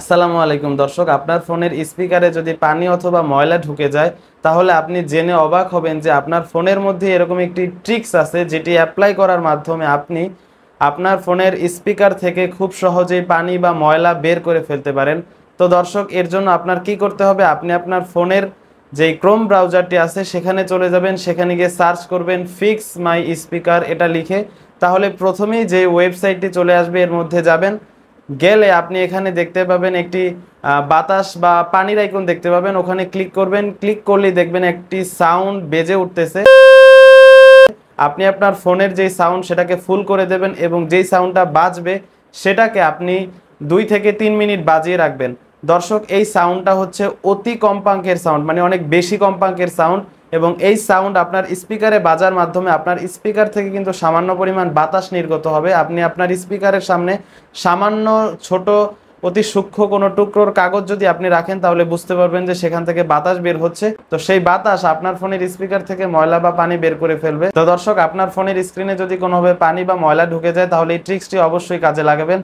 আসসালামু আলাইকুম দর্শক, আপনার ফোনের স্পিকারে যদি পানি অথবা ময়লা ঢুকে যায় তাহলে আপনি জেনে অবাক হবেন যে আপনার ফোনের মধ্যে এরকম একটি ট্রিক্স আছে যেটি অ্যাপ্লাই করার মাধ্যমে আপনি আপনার ফোনের স্পিকার থেকে খুব সহজেই পানি বা ময়লা বের করে ফেলতে পারেন। তো দর্শক, এর জন্য আপনার কি করতে হবে, আপনি আপনার ফোনের যেই ক্রোম ব্রাউজারটি আছে সেখানে চলে যাবেন, সেখানে গিয়ে সার্চ করবেন ফিক্স মাই স্পিকার এটা লিখে। তাহলে প্রথমেই যে ওয়েবসাইটটি চলে আসবে এর মধ্যে যাবেন, গেলে আপনি এখানে দেখতে পাবেন একটি বাতাস বা পানির আইকন দেখতে পাবেন, ওখানে ক্লিক করবেন। ক্লিক করলেই দেখবেন একটি সাউন্ড বেজে উঠতেছে। আপনি আপনার ফোনের যেই সাউন্ড সেটাকে ফুল করে দেবেন এবং যেই সাউন্ডটা বাজবে সেটাকে আপনি 2 থেকে 3 মিনিট বাজিয়ে রাখবেন। দর্শক, এই সাউন্ডটা হচ্ছে অতি কম্পাঙ্কের সাউন্ড, মানে অনেক বেশি কম্পাঙ্কের সাউন্ড, এবং এই সাউন্ড আপনার স্পিকারে বাজার মাধ্যমে আপনার স্পিকার থেকে কিন্তু সামান্য পরিমাণ বাতাস নির্গত হবে। আপনি আপনার স্পিকারের সামনে সামান্য ছোট অতি সূক্ষ্ম কোনো টুকরোর কাগজ যদি আপনি রাখেন তাহলে বুঝতে পারবেন যে সেখান থেকে বাতাস বের হচ্ছে। তো সেই বাতাস আপনার ফোনের স্পিকার থেকে ময়লা বা পানি বের করে ফেলবে। তো দর্শক, আপনার ফোনের স্ক্রিনে যদি কোনোভাবে পানি বা ময়লা ঢুকে যায় তাহলে এই ট্রিক্সটি অবশ্যই কাজে লাগাবেন।